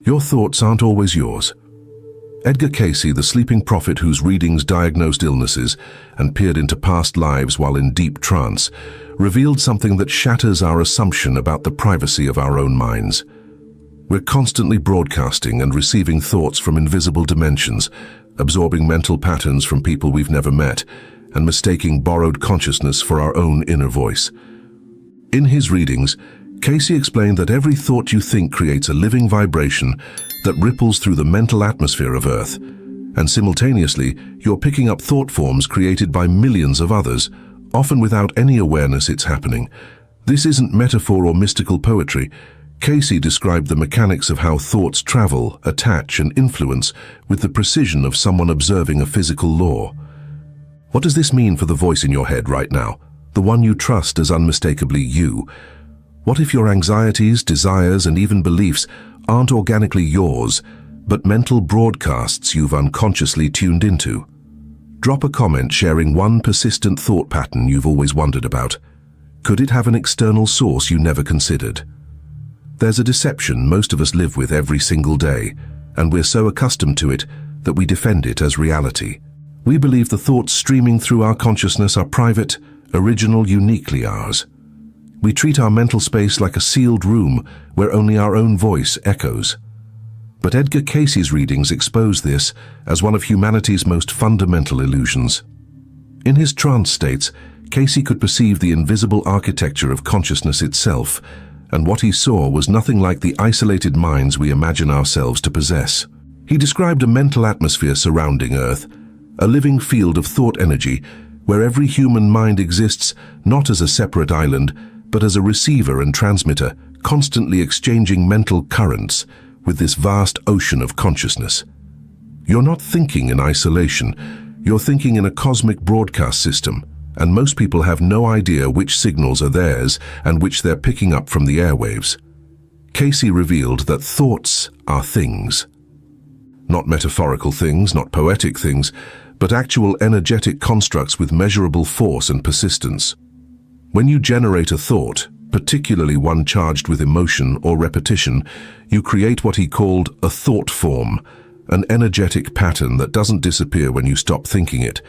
Your thoughts aren't always yours. Edgar Cayce, the sleeping prophet whose readings diagnosed illnesses and peered into past lives while in deep trance, revealed something that shatters our assumption about the privacy of our own minds. We're constantly broadcasting and receiving thoughts from invisible dimensions, absorbing mental patterns from people we've never met, and mistaking borrowed consciousness for our own inner voice. In his readings, Cayce explained that every thought you think creates a living vibration that ripples through the mental atmosphere of Earth, and simultaneously, you're picking up thought forms created by millions of others, often without any awareness it's happening. This isn't metaphor or mystical poetry. Cayce described the mechanics of how thoughts travel, attach, and influence with the precision of someone observing a physical law. What does this mean for the voice in your head right now, the one you trust as unmistakably you? What if your anxieties, desires, and even beliefs aren't organically yours, but mental broadcasts you've unconsciously tuned into? Drop a comment sharing one persistent thought pattern you've always wondered about. Could it have an external source you never considered? There's a deception most of us live with every single day, and we're so accustomed to it that we defend it as reality. We believe the thoughts streaming through our consciousness are private, original, uniquely ours. We treat our mental space like a sealed room where only our own voice echoes. But Edgar Cayce's readings expose this as one of humanity's most fundamental illusions. In his trance states, Cayce could perceive the invisible architecture of consciousness itself, and what he saw was nothing like the isolated minds we imagine ourselves to possess. He described a mental atmosphere surrounding Earth, a living field of thought energy where every human mind exists not as a separate island, but as a receiver and transmitter, constantly exchanging mental currents with this vast ocean of consciousness. You're not thinking in isolation, you're thinking in a cosmic broadcast system, and most people have no idea which signals are theirs and which they're picking up from the airwaves. Cayce revealed that thoughts are things. Not metaphorical things, not poetic things, but actual energetic constructs with measurable force and persistence. When you generate a thought, particularly one charged with emotion or repetition, you create what he called a thought form, an energetic pattern that doesn't disappear when you stop thinking it.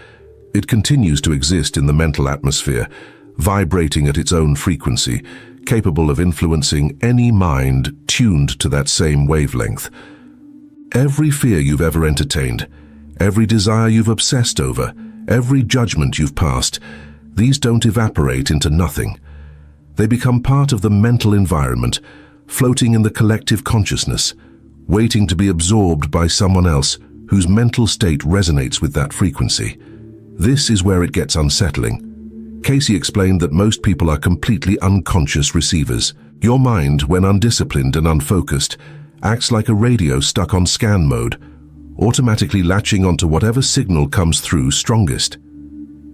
It continues to exist in the mental atmosphere, vibrating at its own frequency, capable of influencing any mind tuned to that same wavelength. Every fear you've ever entertained, every desire you've obsessed over, every judgment you've passed, these don't evaporate into nothing. They become part of the mental environment, floating in the collective consciousness, waiting to be absorbed by someone else whose mental state resonates with that frequency. This is where it gets unsettling. Cayce explained that most people are completely unconscious receivers. Your mind, when undisciplined and unfocused, acts like a radio stuck on scan mode, automatically latching onto whatever signal comes through strongest.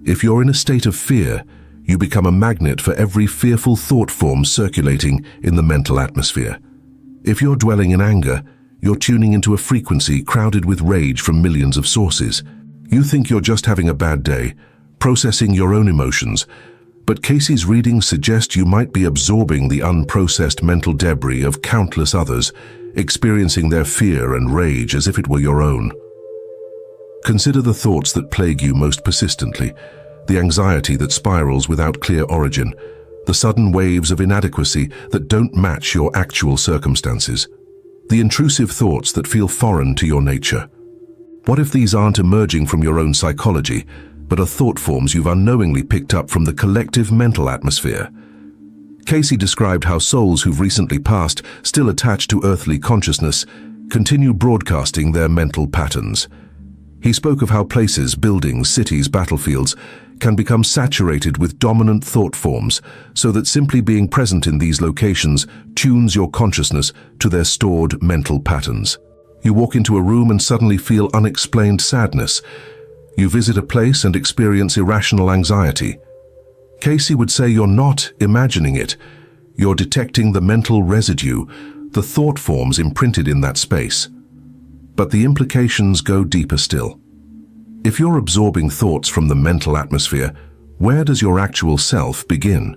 If you're in a state of fear, you become a magnet for every fearful thought form circulating in the mental atmosphere. If you're dwelling in anger, you're tuning into a frequency crowded with rage from millions of sources. You think you're just having a bad day, processing your own emotions, but Cayce's readings suggest you might be absorbing the unprocessed mental debris of countless others, experiencing their fear and rage as if it were your own. Consider the thoughts that plague you most persistently, the anxiety that spirals without clear origin, the sudden waves of inadequacy that don't match your actual circumstances, the intrusive thoughts that feel foreign to your nature. What if these aren't emerging from your own psychology, but are thought forms you've unknowingly picked up from the collective mental atmosphere? Cayce described how souls who've recently passed, still attached to earthly consciousness, continue broadcasting their mental patterns. He spoke of how places, buildings, cities, battlefields can become saturated with dominant thought forms, so that simply being present in these locations tunes your consciousness to their stored mental patterns. You walk into a room and suddenly feel unexplained sadness. You visit a place and experience irrational anxiety. Cayce would say you're not imagining it. You're detecting the mental residue, the thought forms imprinted in that space. But the implications go deeper still. If you're absorbing thoughts from the mental atmosphere, where does your actual self begin?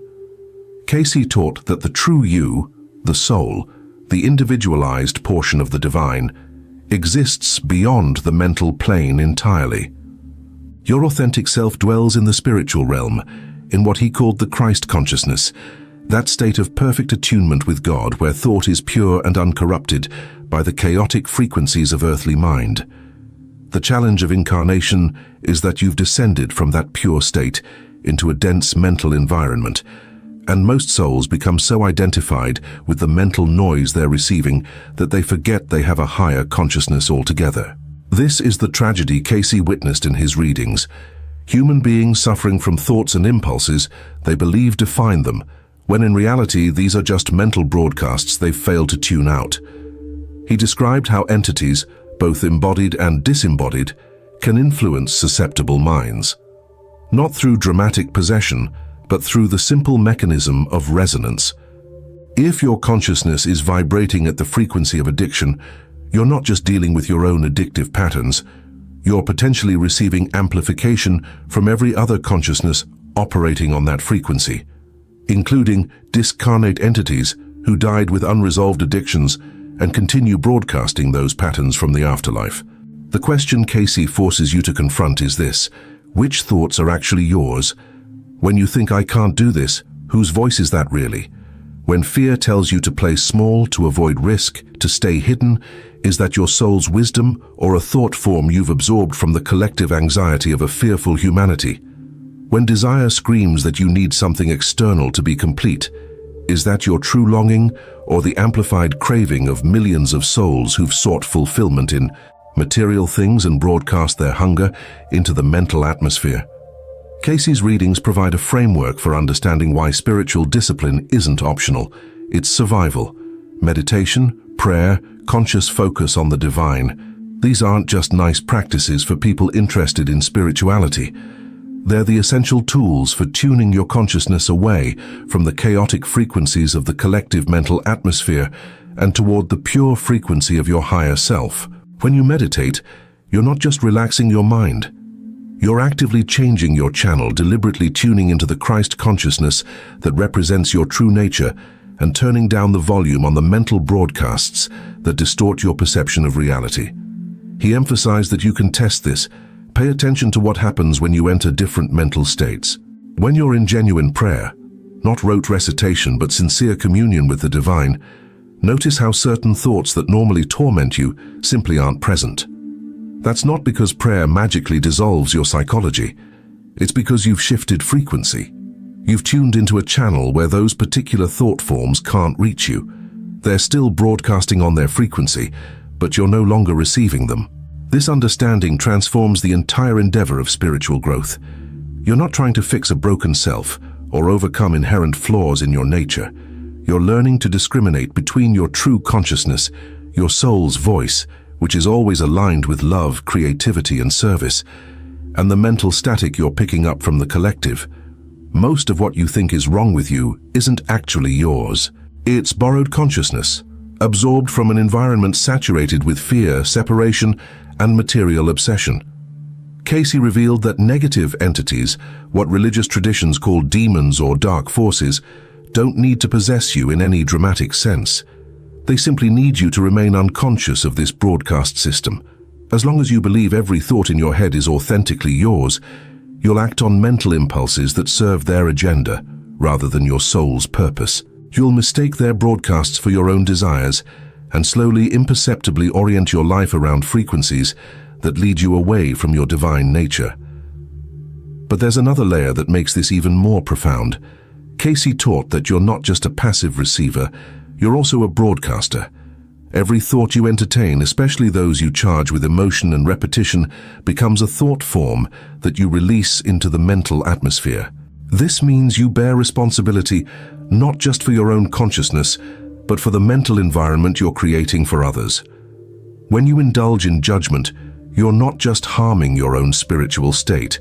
Cayce taught that the true you, the soul, the individualized portion of the divine, exists beyond the mental plane entirely. Your authentic self dwells in the spiritual realm, in what he called the Christ consciousness, that state of perfect attunement with God where thought is pure and uncorrupted by the chaotic frequencies of earthly mind. The challenge of incarnation is that you've descended from that pure state into a dense mental environment, and most souls become so identified with the mental noise they're receiving that they forget they have a higher consciousness altogether. This is the tragedy Casey witnessed in his readings. Human beings suffering from thoughts and impulses they believe define them, when in reality these are just mental broadcasts they've failed to tune out. He described how entities, both embodied and disembodied, can influence susceptible minds. Not through dramatic possession, but through the simple mechanism of resonance. If your consciousness is vibrating at the frequency of addiction, you're not just dealing with your own addictive patterns, you're potentially receiving amplification from every other consciousness operating on that frequency, including discarnate entities who died with unresolved addictions and continue broadcasting those patterns from the afterlife. The question Casey forces you to confront is this: which thoughts are actually yours? When you think, "I can't do this," whose voice is that really? When fear tells you to play small, to avoid risk, to stay hidden, is that your soul's wisdom or a thought form you've absorbed from the collective anxiety of a fearful humanity? When desire screams that you need something external to be complete, is that your true longing or the amplified craving of millions of souls who've sought fulfillment in material things and broadcast their hunger into the mental atmosphere? Casey's readings provide a framework for understanding why spiritual discipline isn't optional. It's survival. Meditation, prayer, conscious focus on the divine. These aren't just nice practices for people interested in spirituality. They're the essential tools for tuning your consciousness away from the chaotic frequencies of the collective mental atmosphere and toward the pure frequency of your higher self. When you meditate, you're not just relaxing your mind. You're actively changing your channel, deliberately tuning into the Christ consciousness that represents your true nature and turning down the volume on the mental broadcasts that distort your perception of reality. He emphasized that you can test this. Pay attention to what happens when you enter different mental states. When you're in genuine prayer, not rote recitation but sincere communion with the divine, notice how certain thoughts that normally torment you simply aren't present. That's not because prayer magically dissolves your psychology. It's because you've shifted frequency. You've tuned into a channel where those particular thought forms can't reach you. They're still broadcasting on their frequency, but you're no longer receiving them. This understanding transforms the entire endeavor of spiritual growth. You're not trying to fix a broken self or overcome inherent flaws in your nature. You're learning to discriminate between your true consciousness, your soul's voice, which is always aligned with love, creativity, and service, and the mental static you're picking up from the collective. Most of what you think is wrong with you isn't actually yours. It's borrowed consciousness, absorbed from an environment saturated with fear, separation, and material obsession. Casey revealed that negative entities, what religious traditions call demons or dark forces, don't need to possess you in any dramatic sense. They simply need you to remain unconscious of this broadcast system. As long as you believe every thought in your head is authentically yours, you'll act on mental impulses that serve their agenda rather than your soul's purpose. You'll mistake their broadcasts for your own desires and slowly, imperceptibly orient your life around frequencies that lead you away from your divine nature. But there's another layer that makes this even more profound. Casey taught that you're not just a passive receiver, you're also a broadcaster. Every thought you entertain, especially those you charge with emotion and repetition, becomes a thought form that you release into the mental atmosphere. This means you bear responsibility not just for your own consciousness, but for the mental environment you're creating for others. When you indulge in judgment, you're not just harming your own spiritual state,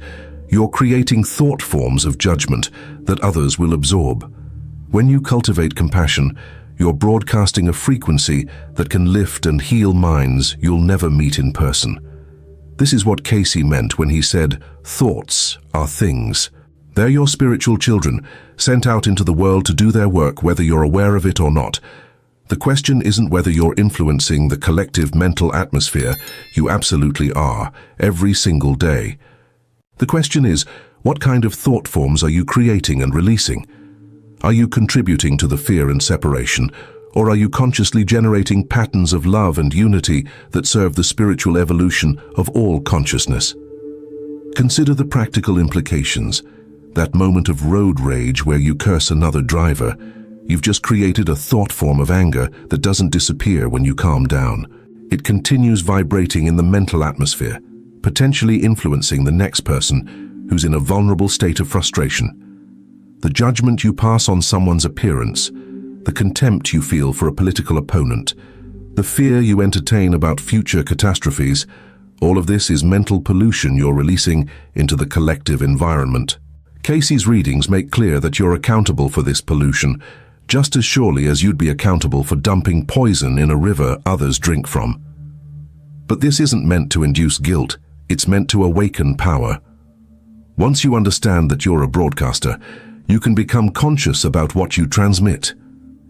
you're creating thought forms of judgment that others will absorb. When you cultivate compassion, you're broadcasting a frequency that can lift and heal minds you'll never meet in person. This is what Casey meant when he said, "Thoughts are things." They're your spiritual children, sent out into the world to do their work whether you're aware of it or not. The question isn't whether you're influencing the collective mental atmosphere. You absolutely are, every single day. The question is, what kind of thought forms are you creating and releasing? Are you contributing to the fear and separation, or are you consciously generating patterns of love and unity that serve the spiritual evolution of all consciousness? Consider the practical implications. That moment of road rage where you curse another driver, you've just created a thought form of anger that doesn't disappear when you calm down. It continues vibrating in the mental atmosphere, potentially influencing the next person who's in a vulnerable state of frustration. The judgment you pass on someone's appearance, the contempt you feel for a political opponent, the fear you entertain about future catastrophes, all of this is mental pollution you're releasing into the collective environment. Casey's readings make clear that you're accountable for this pollution, just as surely as you'd be accountable for dumping poison in a river others drink from. But this isn't meant to induce guilt, it's meant to awaken power. Once you understand that you're a broadcaster, you can become conscious about what you transmit.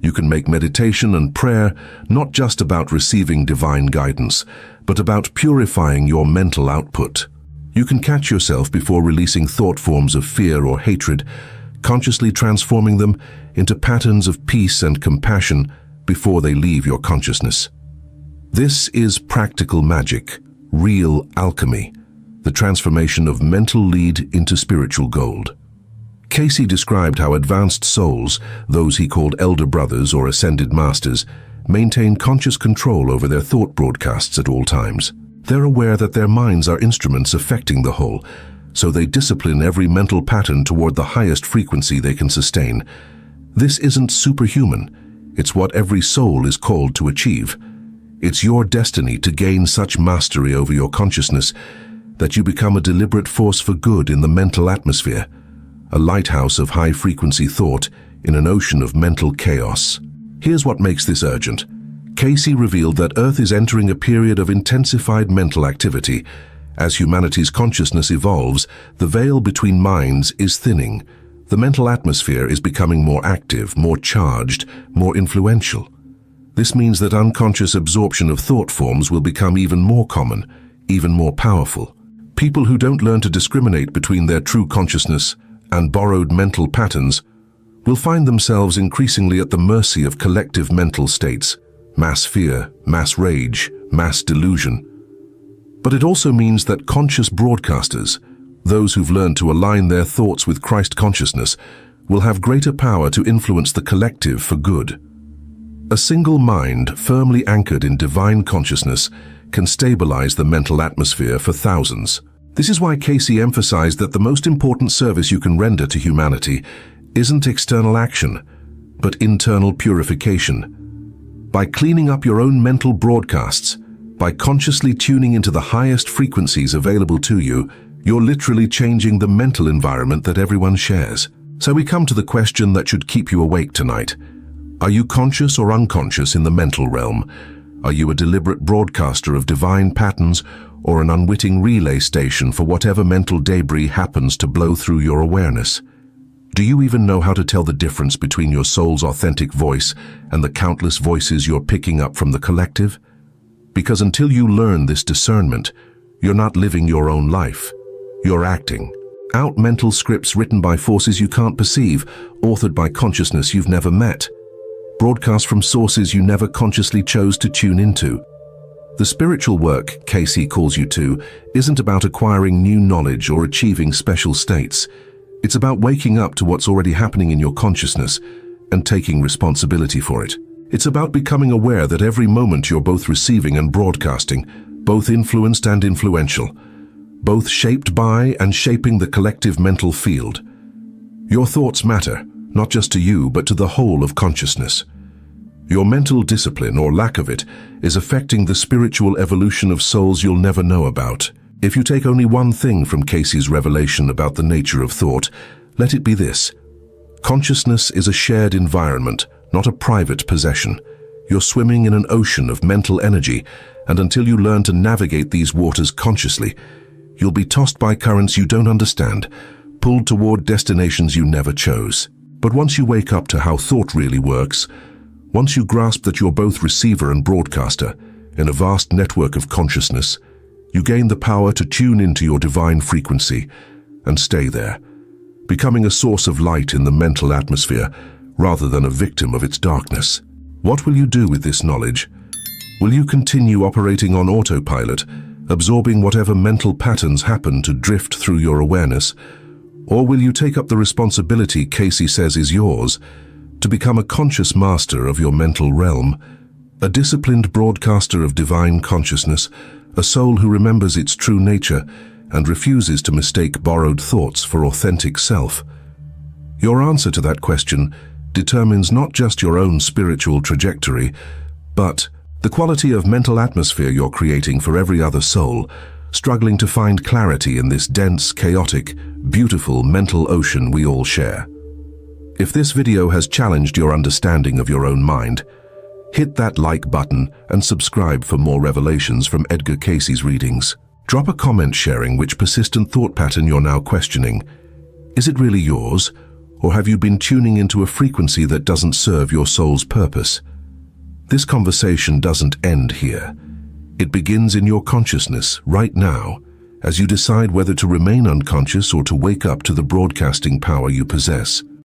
You can make meditation and prayer not just about receiving divine guidance, but about purifying your mental output. You can catch yourself before releasing thought forms of fear or hatred, consciously transforming them into patterns of peace and compassion before they leave your consciousness. This is practical magic, real alchemy, the transformation of mental lead into spiritual gold. Casey described how advanced souls, those he called elder brothers or ascended masters, maintain conscious control over their thought broadcasts at all times. They're aware that their minds are instruments affecting the whole, so they discipline every mental pattern toward the highest frequency they can sustain. This isn't superhuman. It's what every soul is called to achieve. It's your destiny to gain such mastery over your consciousness that you become a deliberate force for good in the mental atmosphere, a lighthouse of high-frequency thought in an ocean of mental chaos. Here's what makes this urgent. Casey revealed that Earth is entering a period of intensified mental activity. As humanity's consciousness evolves, the veil between minds is thinning. The mental atmosphere is becoming more active, more charged, more influential. This means that unconscious absorption of thought forms will become even more common, even more powerful. People who don't learn to discriminate between their true consciousness and borrowed mental patterns will find themselves increasingly at the mercy of collective mental states, mass fear, mass rage, mass delusion. But it also means that conscious broadcasters, those who've learned to align their thoughts with Christ consciousness, will have greater power to influence the collective for good. A single mind firmly anchored in divine consciousness can stabilize the mental atmosphere for thousands. This is why Casey emphasized that the most important service you can render to humanity isn't external action, but internal purification. By cleaning up your own mental broadcasts, by consciously tuning into the highest frequencies available to you, you're literally changing the mental environment that everyone shares. So we come to the question that should keep you awake tonight. Are you conscious or unconscious in the mental realm? Are you a deliberate broadcaster of divine patterns or an unwitting relay station for whatever mental debris happens to blow through your awareness? Do you even know how to tell the difference between your soul's authentic voice and the countless voices you're picking up from the collective? Because until you learn this discernment, you're not living your own life. You're acting out mental scripts written by forces you can't perceive, authored by consciousness you've never met, broadcast from sources you never consciously chose to tune into. The spiritual work Casey calls you to isn't about acquiring new knowledge or achieving special states. It's about waking up to what's already happening in your consciousness and taking responsibility for it. It's about becoming aware that every moment you're both receiving and broadcasting, both influenced and influential, both shaped by and shaping the collective mental field. Your thoughts matter, not just to you, but to the whole of consciousness. Your mental discipline, or lack of it, is affecting the spiritual evolution of souls you'll never know about. If you take only one thing from Casey's revelation about the nature of thought, let it be this. Consciousness is a shared environment, not a private possession. You're swimming in an ocean of mental energy, and until you learn to navigate these waters consciously, you'll be tossed by currents you don't understand, pulled toward destinations you never chose. But once you wake up to how thought really works, Once you grasp that you're both receiver and broadcaster in a vast network of consciousness, you gain the power to tune into your divine frequency and stay there, becoming a source of light in the mental atmosphere rather than a victim of its darkness. What will you do with this knowledge? Will you continue operating on autopilot, absorbing whatever mental patterns happen to drift through your awareness? Or will you take up the responsibility Casey says is yours to become a conscious master of your mental realm, a disciplined broadcaster of divine consciousness, a soul who remembers its true nature and refuses to mistake borrowed thoughts for authentic self? Your answer to that question determines not just your own spiritual trajectory, but the quality of mental atmosphere you're creating for every other soul, struggling to find clarity in this dense, chaotic, beautiful mental ocean we all share. If this video has challenged your understanding of your own mind, hit that like button and subscribe for more revelations from Edgar Cayce's readings. Drop a comment sharing which persistent thought pattern you're now questioning. Is it really yours, or have you been tuning into a frequency that doesn't serve your soul's purpose? This conversation doesn't end here. It begins in your consciousness right now, as you decide whether to remain unconscious or to wake up to the broadcasting power you possess.